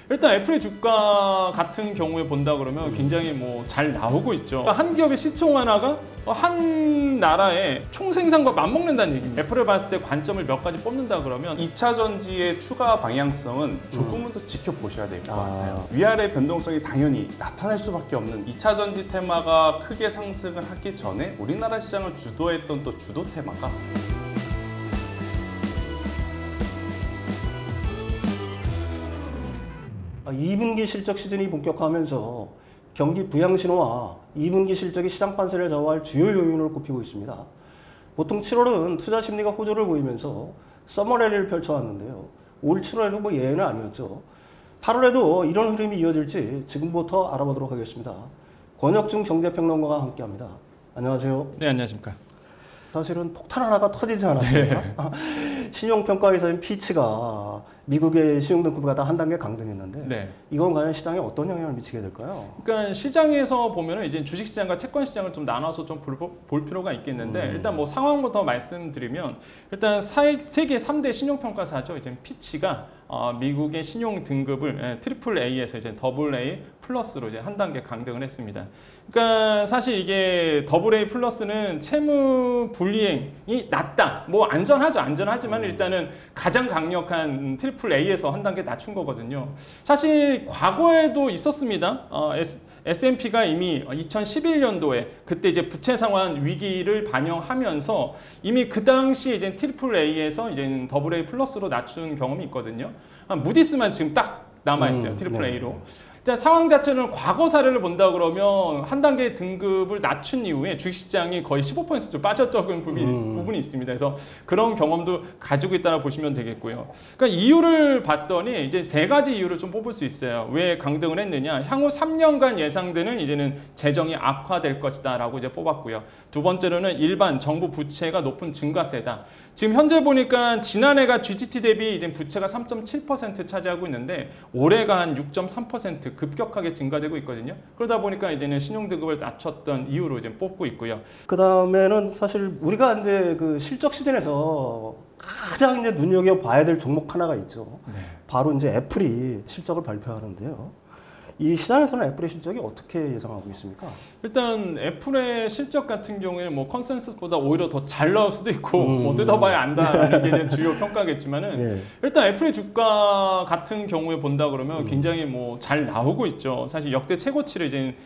일단 애플의 주가 같은 경우에 본다 그러면 굉장히 뭐 잘 나오고 있죠. 한 기업의 시총 하나가 한 나라의 총 생산과 맞먹는다는 얘기입니다. 애플을 봤을 때 관점을 몇 가지 뽑는다 그러면 2차 전지의 추가 방향성은 조금은 더 지켜보셔야 될 것 같아요. 위아래 변동성이 당연히 나타날 수밖에 없는 2차 전지 테마가 크게 상승을 하기 전에 우리나라 시장을 주도했던 또 주도 테마가 2분기 실적 시즌이 본격화하면서 경기 부양 신호와 2분기 실적이 시장 판세를 좌우할 주요 요인으로 꼽히고 있습니다. 보통 7월은 투자 심리가 호조를 보이면서 서머 랠리를 펼쳐왔는데요. 올 7월에도 뭐 예외는 아니었죠. 8월에도 이런 흐름이 이어질지 지금부터 알아보도록 하겠습니다. 권혁중 경제평론가와 함께합니다. 안녕하세요. 네, 안녕하십니까. 사실은 폭탄 하나가 터지지 않았습니까? 네. 신용평가회사인 피치가 미국의 신용등급을 한 단계 강등했는데 네. 이건 과연 시장에 어떤 영향을 미치게 될까요? 그러니까 시장에서 보면은 이제 주식시장과 채권시장을 좀 나눠서 좀 볼 필요가 있겠는데 일단 뭐 상황부터 말씀드리면 일단 세계 3대 신용평가사죠. 이제 피치가 미국의 신용 등급을 트리플 A에서 이제 더블 A 플러스로 이제 한 단계 강등을 했습니다. 그러니까 사실 이게 더블 A 플러스는 채무 불이행이 낮다. 뭐 안전하지만 일단은 가장 강력한 트리플 A에서 한 단계 낮춘 거거든요. 사실 과거에도 있었습니다. S&P가 이미 2011년도에 그때 이제 부채 상환 위기를 반영하면서 이미 그 당시 이제 트리플 A에서 이제 더블 A 플러스로 낮춘 경험이 있거든요. 무디스만 지금 딱 남아 있어요. 트리플 A로. 일단 상황 자체는 과거 사례를 본다 그러면 한 단계 등급을 낮춘 이후에 주식시장이 거의 15% 빠졌던 부분이 있습니다. 그래서 그런 경험도 가지고 있다고 보시면 되겠고요. 그러니까 이유를 봤더니 이제 세 가지 이유를 좀 뽑을 수 있어요. 왜 강등을 했느냐? 향후 3년간 예상되는 이제는 재정이 악화될 것이다라고 이제 뽑았고요. 두 번째로는 일반 정부 부채가 높은 증가세다. 지금 현재 보니까 지난해가 GDP 대비 이제 부채가 3.7% 차지하고 있는데 올해가 한 6.3% 급격하게 증가되고 있거든요. 그러다 보니까 이제는 신용등급을 낮췄던 이유로 이제 뽑고 있고요. 그 다음에는 사실 우리가 이제 그 실적 시즌에서 가장 이제 눈여겨봐야 될 종목 하나가 있죠. 네. 바로 이제 애플이 실적을 발표하는데요. 이 시장에서는 애플의 실적이 어떻게 예상하고 있습니까? 일단 애플의 실적 같은 경우에는 뭐 컨센서스보다 오히려 더 잘 나올 수도 있고 뭐 뜯어봐야 안다는 게 이제 주요 평가겠지만은 네. 일단 애플의 주가 같은 경우에 본다 그러면 굉장히 뭐 잘 나오고 있죠. 사실 역대 최고치를 이제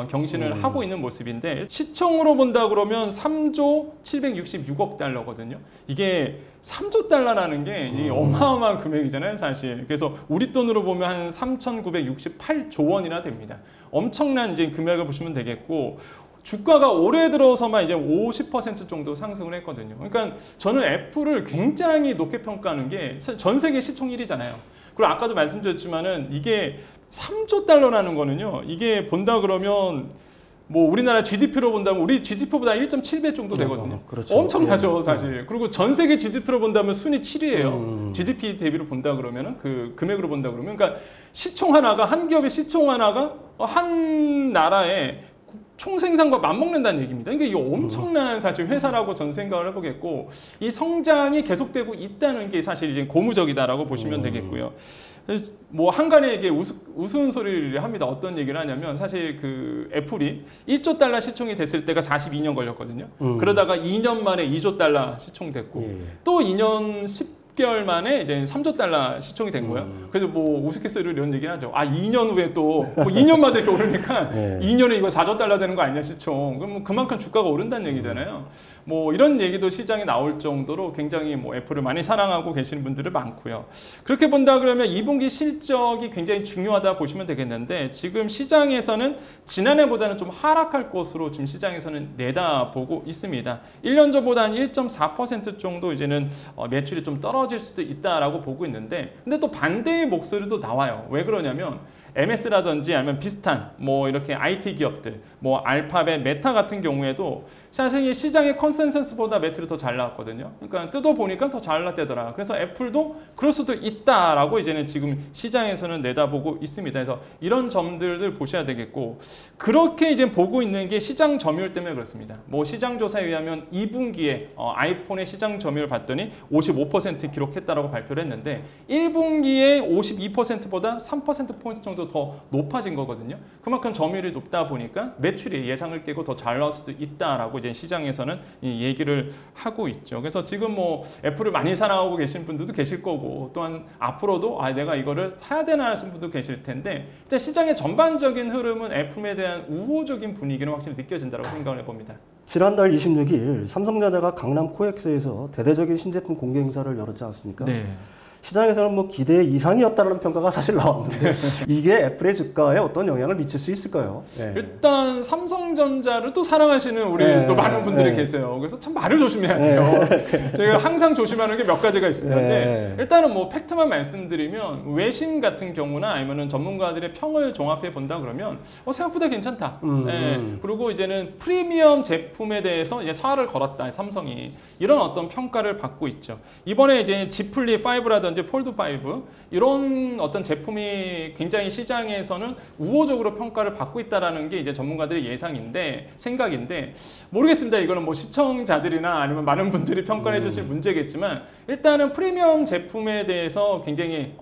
경신을 하고 있는 모습인데 시총으로 본다 그러면 3조 766억 달러거든요. 이게 3조 달러라는 게 어마어마한 금액이잖아요, 사실. 그래서 우리 돈으로 보면 한 3,968조 원이나 됩니다. 엄청난 이제 금액을 보시면 되겠고 주가가 올해 들어서만 이제 50% 정도 상승을 했거든요. 그러니까 저는 애플을 굉장히 높게 평가하는 게 전 세계 시총 1위잖아요. 그리고 아까도 말씀드렸지만은 이게 3조 달러라는 거는요. 이게 본다 그러면 뭐 우리나라 GDP로 본다면 우리 GDP보다 1.7배 정도 되거든요. 그렇죠. 엄청나죠, 사실. 그리고 전 세계 GDP로 본다면 순위 7위예요. GDP 대비로 본다 그러면은 그 금액으로 본다 그러면 그러니까 시총 하나가 한 기업의 시총 하나가 한 나라의 총 생산과 맞먹는다는 얘기입니다. 그러니까 이게 엄청난 사실 회사라고 전 생각을 해보겠고 이 성장이 계속되고 있다는 게 사실 이제 고무적이다라고 보시면 되겠고요. 뭐 한간에 이게 우스운 소리를 합니다. 어떤 얘기를 하냐면 사실 그 애플이 1조 달러 시총이 됐을 때가 42년 걸렸거든요. 그러다가 2년 만에 2조 달러 시총됐고 또 2년 10개월 만에 이제 3조 달러 시총이 된 거예요. 그래서 뭐 우스갯소리로 이런 얘기를 하죠. 아, 2년 후에 또 뭐 2년 만에 이렇게 오르니까 2년에 이거 4조 달러 되는 거 아니냐 시총. 그럼 그만큼 주가가 오른다는 얘기잖아요. 뭐 이런 얘기도 시장에 나올 정도로 굉장히 뭐 애플을 많이 사랑하고 계시는 분들이 많고요. 그렇게 본다 그러면 2분기 실적이 굉장히 중요하다 보시면 되겠는데 지금 시장에서는 지난해보다는 좀 하락할 것으로 지금 시장에서는 내다보고 있습니다. 1년 전보다 한 1.4% 정도 이제는 매출이 좀 떨어질 수도 있다라고 보고 있는데 근데 또 반대의 목소리도 나와요. 왜 그러냐면 MS라든지 아니면 비슷한 뭐 이렇게 IT 기업들, 뭐 알파벳, 메타 같은 경우에도 사실 시장의 컨센서스보다 매출이 더 잘 나왔거든요. 그러니까 뜯어보니까 더 잘 나왔대더라. 그래서 애플도 그럴 수도 있다라고 이제는 지금 시장에서는 내다보고 있습니다. 그래서 이런 점들을 보셔야 되겠고, 그렇게 이제 보고 있는 게 시장 점유율 때문에 그렇습니다. 뭐 시장 조사에 의하면 2분기에 아이폰의 시장 점유율 봤더니 55% 기록했다라고 발표를 했는데 1분기에 52%보다 3%포인트 정도 더 높아진 거거든요. 그만큼 점유율이 높다 보니까 매출이 예상을 깨고 더 잘 나올 수도 있다라고 이제 시장에서는 얘기를 하고 있죠. 그래서 지금 뭐 애플을 많이 사랑하고 계신 분들도 계실 거고, 또한 앞으로도 내가 이거를 사야 되나 하시는 분도 계실 텐데, 일단 시장의 전반적인 흐름은 애플에 대한 우호적인 분위기는 확실히 느껴진다고 생각을 해봅니다. 지난달 26일 삼성전자가 강남 코엑스에서 대대적인 신제품 공개 행사를 열었지 않습니까? 네. 시장에서는 뭐 기대 이상이었다는 평가가 사실 나왔는데 이게 애플의 주가에 어떤 영향을 미칠 수 있을까요? 네. 일단 삼성전자를 또 사랑하시는 우리 또 많은 분들이 계세요. 그래서 참 말을 조심해야 돼요. 저희가 항상 조심하는 게 몇 가지가 있습니다. 근데 일단은 뭐 팩트만 말씀드리면 외신 같은 경우나 아니면은 전문가들의 평을 종합해 본다 그러면 생각보다 괜찮다. 그리고 이제는 프리미엄 제품에 대해서 이제 사활을 걸었다, 삼성이 이런 어떤 평가를 받고 있죠. 이번에 이제 Z 플립 5라든지 폴드 5 이런 어떤 제품이 굉장히 시장에서는 우호적으로 평가를 받고 있다라는 게 이제 전문가들의 생각인데 모르겠습니다. 이거는 뭐 시청자들이나 아니면 많은 분들이 평가해 주실 문제겠지만, 일단은 프리미엄 제품에 대해서 굉장히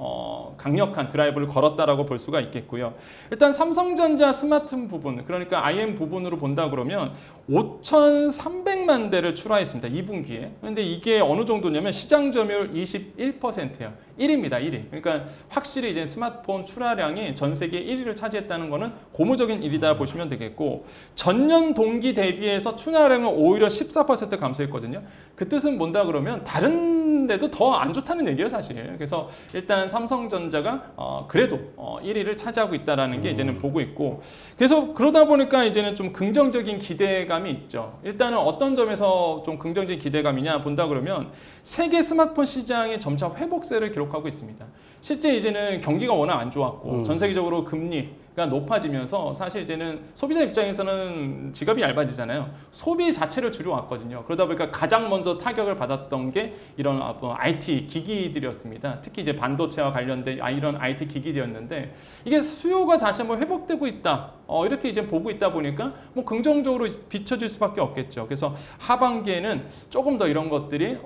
강력한 드라이브를 걸었다라고 볼 수가 있겠고요. 일단 삼성전자 스마트 부분, 그러니까 IM 부분으로 본다 그러면 5,300만 대를 출하했습니다. 2분기에. 근데 이게 어느 정도냐면 시장 점유율 21%예요. 1위입니다. 1위. 그러니까 확실히 이제 스마트폰 출하량이 전 세계 1위를 차지했다는 것은 고무적인 일이다 보시면 되겠고, 전년 동기 대비해서 출하량은 오히려 14% 감소했거든요. 그 뜻은 뭔다 그러면 다른 데도 더 안 좋다는 얘기예요, 사실. 그래서 일단 삼성전자가 그래도 1위를 차지하고 있다는 게 이제는 보고 있고, 그래서 그러다 보니까 이제는 좀 긍정적인 기대감이 있죠. 일단은 어떤 점에서 좀 긍정적인 기대감이냐 본다 그러면 세계 스마트폰 시장의 점차 회복세를 기록하고 있습니다. 실제 이제는 경기가 워낙 안 좋았고 전 세계적으로 금리가 높아지면서 사실 이제는 소비자 입장에서는 지갑이 얇아지잖아요. 소비 자체를 줄여왔거든요. 그러다 보니까 가장 먼저 타격을 받았던 게 이런 IT 기기들이었습니다. 특히 이제 반도체와 관련된 이런 IT 기기들이었는데, 이게 수요가 다시 한번 회복되고 있다. 이렇게 이제 보고 있다 보니까 뭐 긍정적으로 비춰질 수밖에 없겠죠. 그래서 하반기에는 조금 더 이런 것들이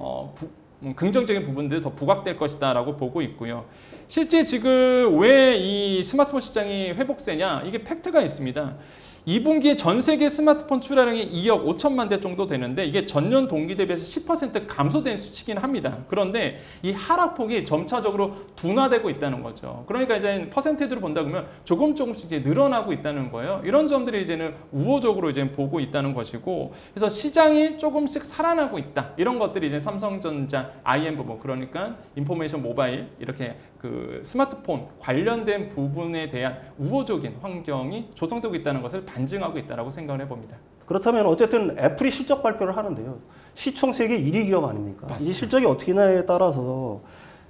긍정적인 부분들이 더 부각될 것이다라고 보고 있고요. 실제 지금 왜 이 스마트폰 시장이 회복세냐, 이게 팩트가 있습니다. 2분기에 전 세계 스마트폰 출하량이 2억 5천만 대 정도 되는데 이게 전년 동기 대비해서 10% 감소된 수치긴 합니다. 그런데 이 하락폭이 점차적으로 둔화되고 있다는 거죠. 그러니까 이제 퍼센테이지로 본다 그러면 조금씩 이제 늘어나고 있다는 거예요. 이런 점들이 이제는 우호적으로 이제 보고 있다는 것이고, 그래서 시장이 조금씩 살아나고 있다. 이런 것들이 이제 삼성전자, IM 부분, 그러니까 인포메이션 모바일 이렇게 그 스마트폰 관련된 부분에 대한 우호적인 환경이 조성되고 있다는 것을 반증하고 있다고 생각을 해봅니다. 그렇다면 어쨌든 애플이 실적 발표를 하는데요. 시총 세계 1위 기업 아닙니까? 맞습니다. 이 실적이 어떻게 나에 따라서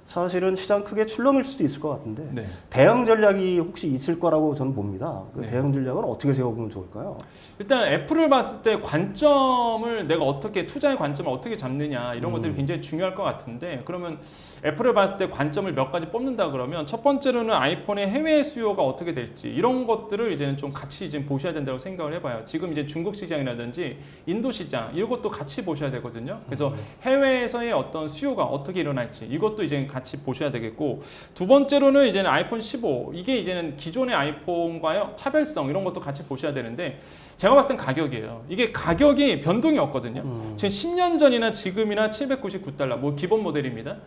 사실은 시장 크게 출렁일 수도 있을 것 같은데 네. 대응 전략이 혹시 있을 거라고 저는 봅니다. 그 네. 대응 전략은 어떻게 세워보면 좋을까요? 일단 애플을 봤을 때 관점을 내가 어떻게, 투자의 관점을 어떻게 잡느냐 이런 것들이 굉장히 중요할 것 같은데, 그러면 애플을 봤을 때 관점을 몇 가지 뽑는다 그러면 첫 번째로는 아이폰의 해외 수요가 어떻게 될지 이런 것들을 이제는 좀 같이 이제 보셔야 된다고 생각을 해봐요. 지금 이제 중국 시장이라든지 인도 시장 이것도 같이 보셔야 되거든요. 그래서 해외에서의 어떤 수요가 어떻게 일어날지 이것도 이제 같이 보셔야 되겠고, 두 번째로는 이제는 아이폰 15 이게 이제는 기존의 아이폰과의 차별성 이런 것도 같이 보셔야 되는데, 제가 봤을 땐 가격이에요. 이게 가격이 변동이 없거든요. 지금 10년 전이나 지금이나 $799 뭐 기본 모델입니다.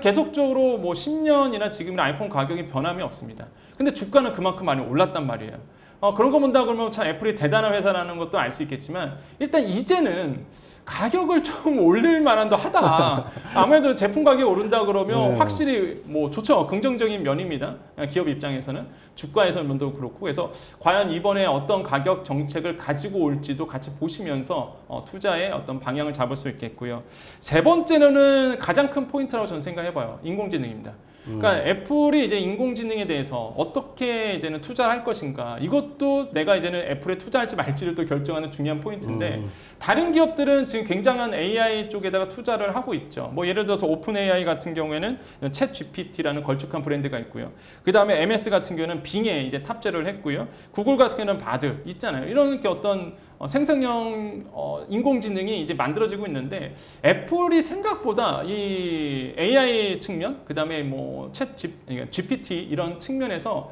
계속적으로 뭐 10년이나 지금이나 아이폰 가격이 변함이 없습니다. 근데 주가는 그만큼 많이 올랐단 말이에요. 그런 거 본다 그러면 참 애플이 대단한 회사라는 것도 알 수 있겠지만, 일단 이제는 가격을 좀 올릴 만한도 하다. 아무래도 제품 가격이 오른다 그러면 확실히 뭐 좋죠. 긍정적인 면입니다. 기업 입장에서는. 주가에서는 그렇고. 그래서 과연 이번에 어떤 가격 정책을 가지고 올지도 같이 보시면서 투자의 어떤 방향을 잡을 수 있겠고요. 세 번째는 가장 큰 포인트라고 저는 생각해봐요. 인공지능입니다. 그러니까 애플이 이제 인공지능에 대해서 어떻게 이제는 투자를 할 것인가, 이것도 내가 이제는 애플에 투자할지 말지를 또 결정하는 중요한 포인트인데, 다른 기업들은 지금 굉장한 AI 쪽에다가 투자를 하고 있죠. 뭐 예를 들어서 오픈 AI 같은 경우에는 챗 GPT라는 걸쭉한 브랜드가 있고요. 그 다음에 MS 같은 경우는 빙에 이제 탑재를 했고요. 구글 같은 경우는 바드 있잖아요. 이런 게 어떤 생성형 인공지능이 이제 만들어지고 있는데, 애플이 생각보다 이 AI 측면, 그 다음에 뭐 GPT 이런 측면에서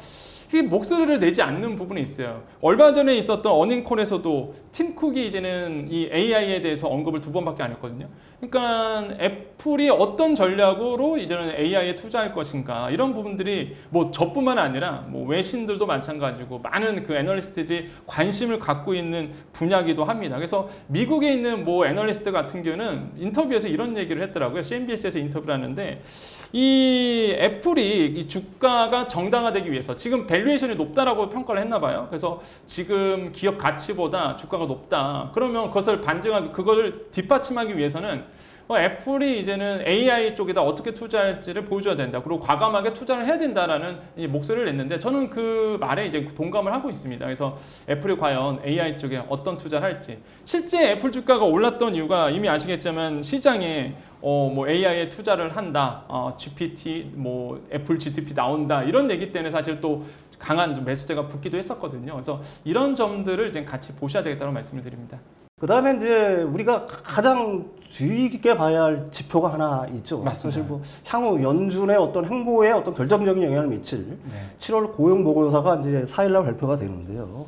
이게 목소리를 내지 않는 부분이 있어요. 얼마 전에 있었던 어닝콜에서도 팀 쿡이 이제는 이 AI에 대해서 언급을 2번밖에 안 했거든요. 그러니까 애플이 어떤 전략으로 이제는 AI에 투자할 것인가, 이런 부분들이 뭐 저뿐만 아니라 뭐 외신들도 마찬가지고 많은 그 애널리스트들이 관심을 갖고 있는 분야기도 합니다. 그래서 미국에 있는 뭐 애널리스트 같은 경우는 인터뷰에서 이런 얘기를 했더라고요. CNBC에서 인터뷰를 하는데, 이 애플이 이 주가가 정당화되기 위해서 지금 밸류에이션이 높다라고 평가를 했나 봐요. 그래서 지금 기업 가치보다 주가가 높다. 그러면 그것을 반증하기, 그거를 뒷받침하기 위해서는 애플이 이제는 AI 쪽에다 어떻게 투자할지를 보여줘야 된다. 그리고 과감하게 투자를 해야 된다라는 목소리를 냈는데, 저는 그 말에 이제 동감을 하고 있습니다. 그래서 애플이 과연 AI 쪽에 어떤 투자를 할지. 실제 애플 주가가 올랐던 이유가 이미 아시겠지만, 시장에 뭐 AI에 투자를 한다, GPT, 뭐 애플 GTP 나온다, 이런 얘기 때문에 사실 또 강한 매수세가 붙기도 했었거든요. 그래서 이런 점들을 이제 같이 보셔야 되겠다고 말씀을 드립니다. 그 다음에 이제 우리가 가장 주의 깊게 봐야 할 지표가 하나 있죠. 맞습니다. 사실 뭐 향후 연준의 어떤 행보에 어떤 결정적인 영향을 미칠 7월 고용 보고서가 이제 4일날 발표가 되는데요.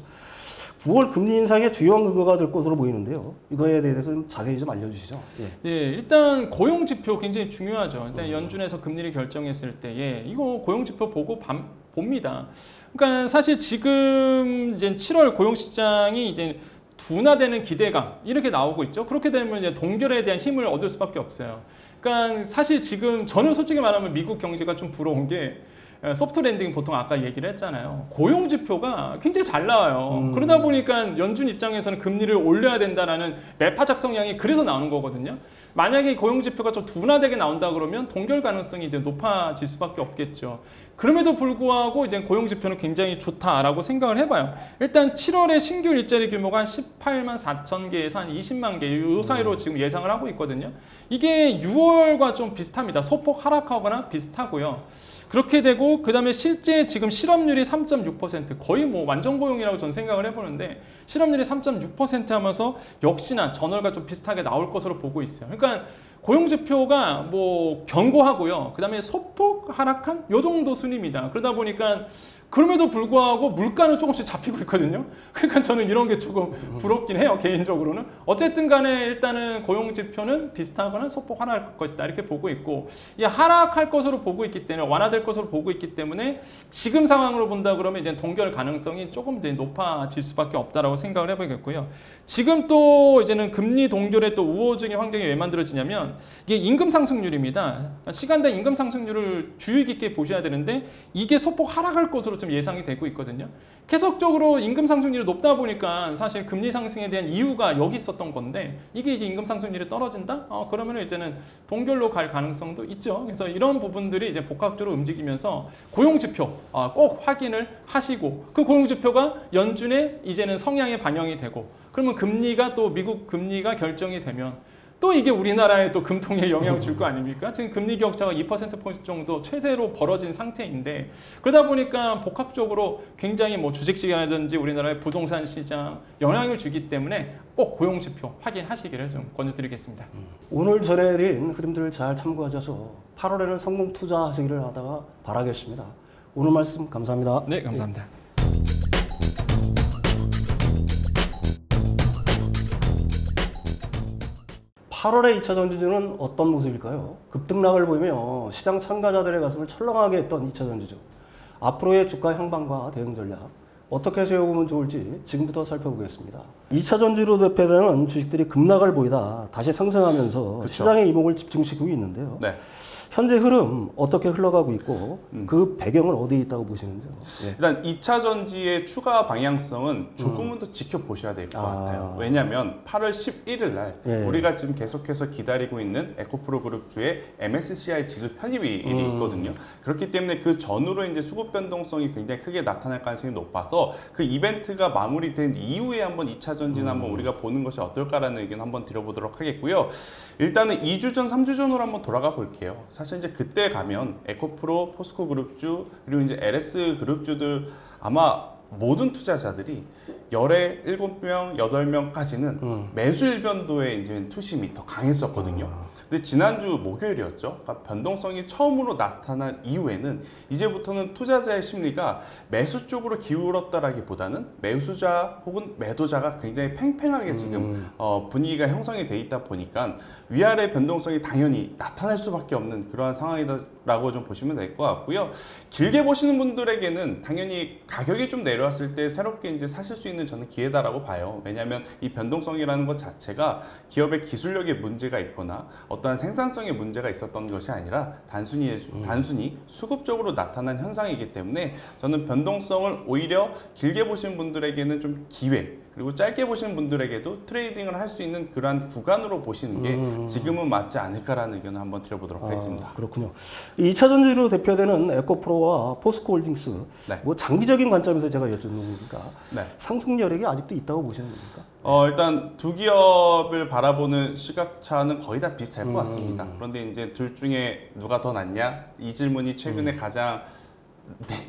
9월 금리 인상의 주요한 근거가 될 것으로 보이는데요. 이거에 대해서 좀 자세히 좀 알려주시죠. 예, 일단 고용 지표 굉장히 중요하죠. 일단 연준에서 금리를 결정했을 때, 이거 고용 지표 보고 봅니다. 그러니까 사실 지금 이제 7월 고용 시장이 이제 둔화되는 기대감 이렇게 나오고 있죠. 그렇게 되면 이제 동결에 대한 힘을 얻을 수밖에 없어요. 그러니까 사실 지금 저는 솔직히 말하면 미국 경제가 좀 부러운 게, 소프트 랜딩 보통 아까 얘기를 했잖아요. 고용 지표가 굉장히 잘 나와요. 그러다 보니까 연준 입장에서는 금리를 올려야 된다라는 매파적 성향이 그래서 나오는 거거든요. 만약에 고용 지표가 좀 둔화되게 나온다 그러면 동결 가능성이 이제 높아질 수밖에 없겠죠. 그럼에도 불구하고 이제 고용 지표는 굉장히 좋다라고 생각을 해봐요. 일단 7월에 신규 일자리 규모가 한 18만 4천 개에서 한 20만 개 이 사이로 지금 예상을 하고 있거든요. 이게 6월과 좀 비슷합니다. 소폭 하락하거나 비슷하고요. 그렇게 되고, 그 다음에 실제 지금 실업률이 3.6%, 거의 뭐 완전 고용이라고 저는 생각을 해보는데, 실업률이 3.6% 하면서 역시나 전월과 좀 비슷하게 나올 것으로 보고 있어요. 그러니까 고용지표가 뭐 견고하고요. 그 다음에 소폭 하락한 요 정도 순입니다. 그러다 보니까 그럼에도 불구하고 물가는 조금씩 잡히고 있거든요. 그러니까 저는 이런 게 조금 부럽긴 해요, 개인적으로는. 어쨌든 간에 일단은 고용지표는 비슷하거나 소폭 하락할 것이다, 이렇게 보고 있고, 이 하락할 것으로 보고 있기 때문에, 완화될 것으로 보고 있기 때문에 지금 상황으로 본다 그러면 이제 동결 가능성이 조금 이제 높아질 수밖에 없다라고 생각을 해보겠고요. 지금 또 이제는 금리 동결에 또 우호적인 환경이 왜 만들어지냐면, 이게 임금 상승률입니다. 시간당 임금 상승률을 주의 깊게 보셔야 되는데, 이게 소폭 하락할 것으로 좀 예상이 되고 있거든요. 계속적으로 임금 상승률이 높다 보니까 사실 금리 상승에 대한 이유가 여기 있었던 건데, 이게 이제 임금 상승률이 떨어진다? 그러면 이제는 동결로 갈 가능성도 있죠. 그래서 이런 부분들이 이제 복합적으로 움직이면서 고용지표 꼭 확인을 하시고, 그 고용지표가 연준의 이제는 성향에 반영이 되고, 그러면 금리가 또 미국 금리가 결정이 되면 또 이게 우리나라에 또 금통에 영향을 줄 거 아닙니까? 지금 금리 격차가 2%포인트 정도 최대로 벌어진 상태인데, 그러다 보니까 복합적으로 굉장히 뭐 주식시장이라든지 우리나라의 부동산 시장 영향을 주기 때문에 꼭 고용지표 확인하시기를 좀 권유드리겠습니다. 오늘 전해드린 흐름들을 잘 참고하셔서 8월에는 성공 투자하시기를 하다가 바라겠습니다. 오늘 말씀 감사합니다. 네, 감사합니다. 8월의 2차 전지주는 어떤 모습일까요? 급등락을 보이며 시장 참가자들의 가슴을 철렁하게 했던 2차 전지주. 앞으로의 주가 향방과 대응 전략 어떻게 세워보면 좋을지 지금부터 살펴보겠습니다. 2차 전지로 대표되는 주식들이 급락을 보이다 다시 상승하면서 그쵸. 시장의 이목을 집중시키고 있는데요. 네. 현재 흐름 어떻게 흘러가고 있고 그 배경은 어디에 있다고 보시는지요? 예. 일단 2차 전지의 추가 방향성은 조금은 더 지켜보셔야 될 것 같아요. 왜냐하면 8월 11일 날 예. 우리가 지금 계속해서 기다리고 있는 에코프로 그룹주의 MSCI 지수 편입일이 있거든요. 그렇기 때문에 그 전후로 이제 수급 변동성이 굉장히 크게 나타날 가능성이 높아서 그 이벤트가 마무리된 이후에 한번 2차 전지는 한번 우리가 보는 것이 어떨까라는 의견 한번 드려보도록 하겠고요. 일단은 2주 전, 3주 전으로 한번 돌아가 볼게요. 사실 이제 그때 가면 에코프로, 포스코 그룹주, 그리고 이제 LS 그룹주들 아마 모든 투자자들이 열에 7명, 8명까지는 매수 일변도에 이제 투심이 더 강했었거든요. 근데 지난주 목요일이었죠. 그러니까 변동성이 처음으로 나타난 이후에는 이제부터는 투자자의 심리가 매수 쪽으로 기울었다라기보다는 매수자 혹은 매도자가 굉장히 팽팽하게 지금 분위기가 형성이 돼 있다 보니까 위아래 변동성이 당연히 나타날 수밖에 없는 그러한 상황이라고 좀 보시면 될 것 같고요. 길게 보시는 분들에게는 당연히 가격이 좀 내려왔을 때 새롭게 이제 사실 수 있는 저는 기회다라고 봐요. 왜냐하면 이 변동성이라는 것 자체가 기업의 기술력에 문제가 있거나 어떠한 생산성에 문제가 있었던 것이 아니라 단순히 수급적으로 나타난 현상이기 때문에 저는 변동성을 오히려 길게 보신 분들에게는 좀 기회, 그리고 짧게 보신 분들에게도 트레이딩을 할 수 있는 그러한 구간으로 보시는 게 지금은 맞지 않을까라는 의견을 한번 드려보도록 하겠습니다. 그렇군요. 2차 전지로 대표되는 에코프로와 포스코홀딩스, 네. 뭐 장기적인 관점에서 제가 여쭙는 겁니까? 네. 상승 여력이 아직도 있다고 보시는 겁니까? 일단 두 기업을 바라보는 시각차는 거의 다 비슷할 것 같습니다. 그런데 이제 둘 중에 누가 더 낫냐? 이 질문이 최근에 가장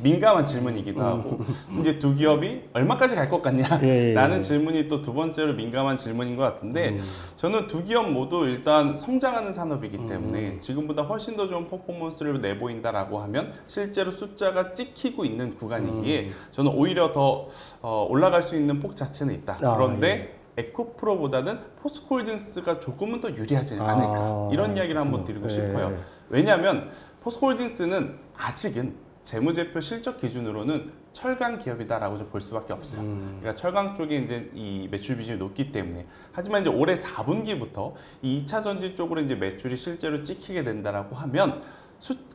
민감한 질문이기도 하고 이제 두 기업이 얼마까지 갈 것 같냐 라는 질문이 또 두 번째로 민감한 질문인 것 같은데 저는 두 기업 모두 일단 성장하는 산업이기 때문에 지금보다 훨씬 더 좋은 퍼포먼스를 내보인다라고 하면 실제로 숫자가 찍히고 있는 구간이기에 저는 오히려 더 올라갈 수 있는 폭 자체는 있다. 그런데 에코프로보다는 포스코홀딩스가 조금은 더 유리하지 않을까 이런 이야기를 한번 드리고 싶어요. 왜냐하면 포스코홀딩스는 아직은 재무제표 실적 기준으로는 철강 기업이다라고 좀 볼 수밖에 없어요. 그러니까 철강 쪽에 이제 이 매출 비중이 높기 때문에. 하지만 이제 올해 4분기부터 이 2차 전지 쪽으로 이제 매출이 실제로 찍히게 된다라고 하면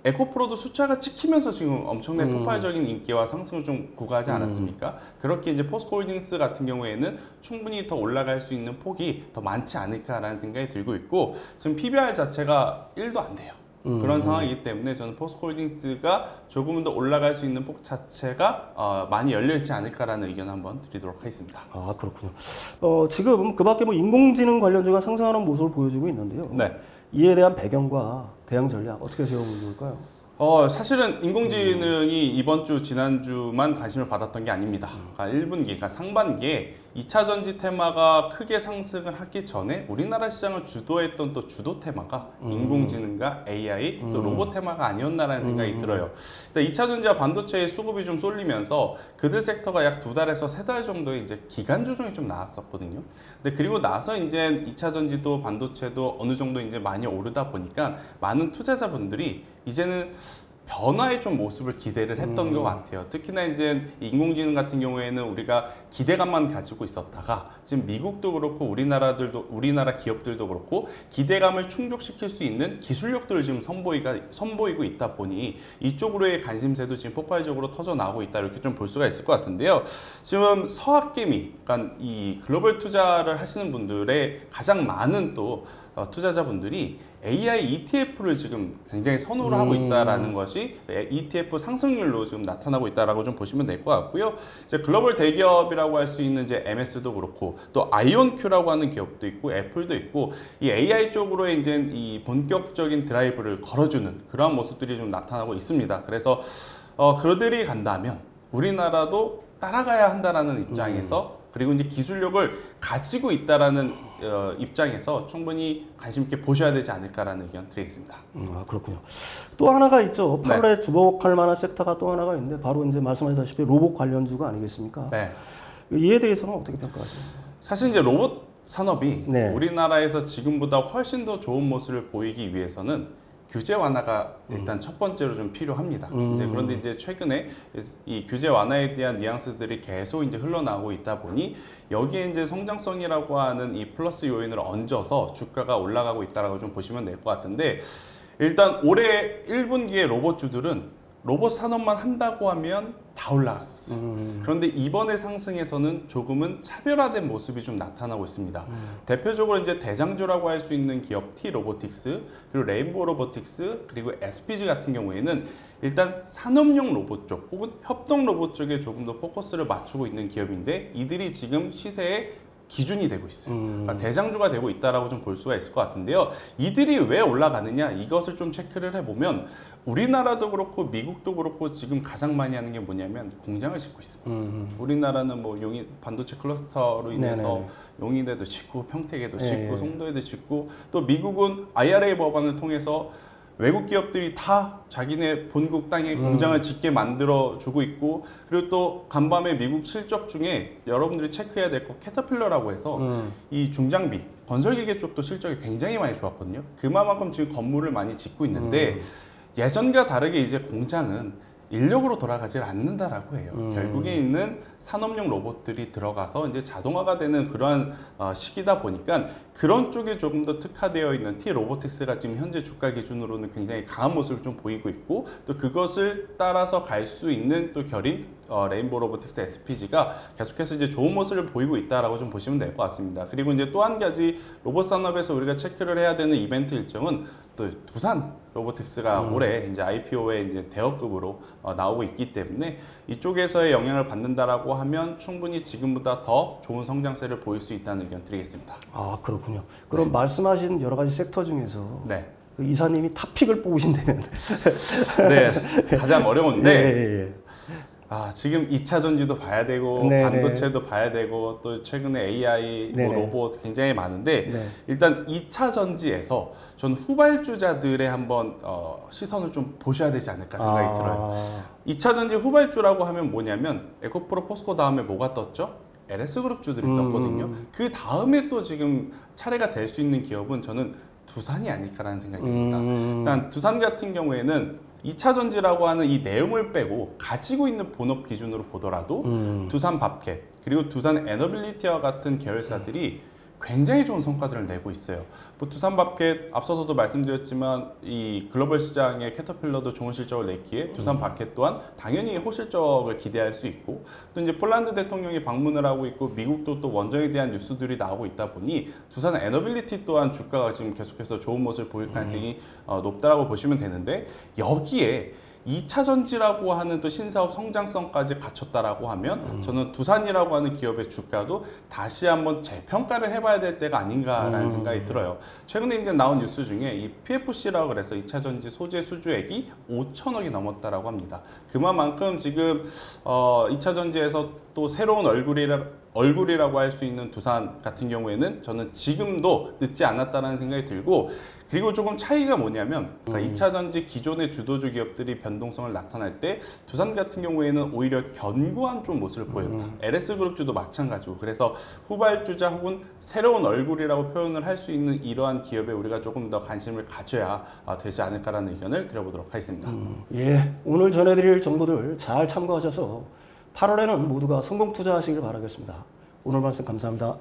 에코프로도 숫자가 찍히면서 지금 엄청난 폭발적인 인기와 상승을 좀 구가하지 않았습니까? 그렇게 이제 포스코홀딩스 같은 경우에는 충분히 더 올라갈 수 있는 폭이 더 많지 않을까라는 생각이 들고 있고 지금 PBR 자체가 1도 안 돼요. 그런 상황이기 때문에 저는 포스코홀딩스가 조금은 더 올라갈 수 있는 폭 자체가 많이 열려있지 않을까라는 의견을 한번 드리도록 하겠습니다. 아, 그렇군요. 지금 그 밖에 뭐 인공지능 관련주가 상승하는 모습을 보여주고 있는데요. 네. 이에 대한 배경과 대응 전략 어떻게 세워보면 좋을까요? 사실은 인공지능이 이번 주, 지난주만 관심을 받았던 게 아닙니다. 그러니까 1분기, 그러니까 상반기에 2차 전지 테마가 크게 상승을 하기 전에 우리나라 시장을 주도했던 또 주도 테마가 인공지능과 AI, 또 로봇 테마가 아니었나라는 생각이 들어요. 2차 전지와 반도체의 수급이 좀 쏠리면서 그들 섹터가 약 2달에서 3달 정도의 이제 기간 조정이 좀 나왔었거든요. 근데 그리고 나서 이제 2차 전지도 반도체도 어느 정도 이제 많이 오르다 보니까 많은 투자자분들이 이제는 변화의 좀 모습을 기대를 했던 것 같아요. 특히나 이제 인공지능 같은 경우에는 우리가 기대감만 가지고 있었다가 지금 미국도 그렇고 우리나라 기업들도 그렇고 기대감을 충족시킬 수 있는 기술력들을 지금 선보이고 있다 보니 이쪽으로의 관심세도 지금 폭발적으로 터져 나오고 있다 이렇게 좀 볼 수가 있을 것 같은데요. 지금 서학개미, 그러니까 이 글로벌 투자를 하시는 분들의 가장 많은 또 투자자분들이 AI ETF를 지금 굉장히 선호를 하고 있다라는 것이 ETF 상승률로 지금 나타나고 있다라고 좀 보시면 될 것 같고요. 이제 글로벌 대기업이라고 할 수 있는 이제 MS도 그렇고 또 아이온큐라고 하는 기업도 있고 애플도 있고 이 AI 쪽으로의 이제 이 본격적인 드라이브를 걸어주는 그러한 모습들이 좀 나타나고 있습니다. 그래서 그들이 간다면 우리나라도 따라가야 한다라는 입장에서 그리고 이제 기술력을 가지고 있다라는 입장에서 충분히 관심 있게 보셔야 되지 않을까라는 의견 드리겠습니다. 그렇군요. 또 하나가 있죠. 8월에 네. 주목할 만한 섹터가 또 하나가 있는데 바로 이제 말씀하셨다시피 로봇 관련주가 아니겠습니까? 네. 이에 대해서는 어떻게 평가하세요? 사실 이제 로봇 산업이 네. 우리나라에서 지금보다 훨씬 더 좋은 모습을 보이기 위해서는 규제 완화가 일단 첫 번째로 좀 필요합니다. 이제 그런데 이제 최근에 이 규제 완화에 대한 뉘앙스들이 계속 이제 흘러나오고 있다 보니 여기에 이제 성장성이라고 하는 이 플러스 요인을 얹어서 주가가 올라가고 있다라고 좀 보시면 될 것 같은데 일단 올해 1분기에 로봇주들은 로봇 산업만 한다고 하면 다 올라갔었어요. 그런데 이번에 상승에서는 조금은 차별화된 모습이 좀 나타나고 있습니다. 대표적으로 이제 대장주라고 할 수 있는 기업 T-로보틱스, 그리고 레인보우 로보틱스, 그리고 SPG 같은 경우에는 일단 산업용 로봇 쪽 혹은 협동 로봇 쪽에 조금 더 포커스를 맞추고 있는 기업인데 이들이 지금 시세에 기준이 되고 있어요. 그러니까 대장주가 되고 있다라고 좀 볼 수가 있을 것 같은데요. 이들이 왜 올라가느냐 이것을 좀 체크를 해보면 우리나라도 그렇고 미국도 그렇고 지금 가장 많이 하는 게 뭐냐면 공장을 짓고 있습니다. 우리나라는 뭐 용인 반도체 클러스터로 인해서 네네네. 용인에도 짓고 평택에도 짓고 네. 송도에도 짓고 또 미국은 IRA 법안을 통해서 외국 기업들이 다 자기네 본국 땅에 공장을 짓게 만들어주고 있고 그리고 또 간밤에 미국 실적 중에 여러분들이 체크해야 될 거 캐터필러라고 해서 이 중장비, 건설기계 쪽도 실적이 굉장히 많이 좋았거든요. 그만큼 지금 건물을 많이 짓고 있는데 예전과 다르게 이제 공장은 인력으로 돌아가지 않는다라고 해요. 결국에 있는 산업용 로봇들이 들어가서 이제 자동화가 되는 그러한 시기다 보니까 그런 쪽에 조금 더 특화되어 있는 T-로보틱스가 지금 현재 주가 기준으로는 굉장히 강한 모습을 좀 보이고 있고 또 그것을 따라서 갈 수 있는 또 결인 레인보우 로보틱스 SPG가 계속해서 이제 좋은 모습을 보이고 있다라고 좀 보시면 될 것 같습니다. 그리고 이제 또 한 가지 로봇 산업에서 우리가 체크를 해야 되는 이벤트 일정은 또 두산 로보틱스가 올해 이제 IPO에 이제 대여급으로 나오고 있기 때문에 이쪽에서의 영향을 받는다라고 하면 충분히 지금보다 더 좋은 성장세를 보일 수 있다는 의견 드리겠습니다. 아, 그렇군요. 그럼 말씀하신 여러 가지 섹터 중에서 네. 그 이사님이 탑픽을 뽑으신다면 네, 가장 어려운데 예. 아, 지금 2차 전지도 봐야 되고 네네. 반도체도 봐야 되고 또 최근에 AI, 뭐 네네. 로봇 굉장히 많은데 네. 일단 2차 전지에서 전 후발주자들의 한번 시선을 좀 보셔야 되지 않을까 생각이 들어요. 2차 전지 후발주라고 하면 뭐냐면 에코프로, 포스코 다음에 뭐가 떴죠? LS그룹주들이 떴거든요. 그 다음에 또 지금 차례가 될 수 있는 기업은 저는 두산이 아닐까라는 생각이 듭니다. 일단 두산 같은 경우에는 2차 전지라고 하는 이 내용을 빼고 가지고 있는 본업 기준으로 보더라도 두산 밥켓 그리고 두산 에너빌리티와 같은 계열사들이 굉장히 좋은 성과들을 내고 있어요. 뭐 두산 밥켓 앞서서도 말씀드렸지만 이 글로벌 시장의 캐터필러도 좋은 실적을 냈기에 두산 밥켓 또한 당연히 호실적을 기대할 수 있고 또 이제 폴란드 대통령이 방문을 하고 있고 미국도 또 원정에 대한 뉴스들이 나오고 있다 보니 두산 에너빌리티 또한 주가가 지금 계속해서 좋은 모습을 보일 가능성이 높다라고 보시면 되는데 여기에 2차 전지라고 하는 또 신사업 성장성까지 갖췄다라고 하면 저는 두산이라고 하는 기업의 주가도 다시 한번 재평가를 해봐야 될 때가 아닌가라는 생각이 들어요. 최근에 이제 나온 뉴스 중에 이 PFC라고 그래서 2차 전지 소재 수주액이 5천억이 넘었다라고 합니다. 그만큼 지금 2차 전지에서 또 새로운 얼굴이라고 할 수 있는 두산 같은 경우에는 저는 지금도 늦지 않았다는 생각이 들고 그리고 조금 차이가 뭐냐면 그러니까 2차 전지 기존의 주도주 기업들이 변동성을 나타날 때 두산 같은 경우에는 오히려 견고한 좀 모습을 보였다. LS그룹주도 마찬가지고 그래서 후발주자 혹은 새로운 얼굴이라고 표현을 할 수 있는 이러한 기업에 우리가 조금 더 관심을 가져야 되지 않을까라는 의견을 드려보도록 하겠습니다. 예, 오늘 전해드릴 정보들 잘 참고하셔서 8월에는 모두가 성공 투자하시길 바라겠습니다. 오늘 말씀 감사합니다.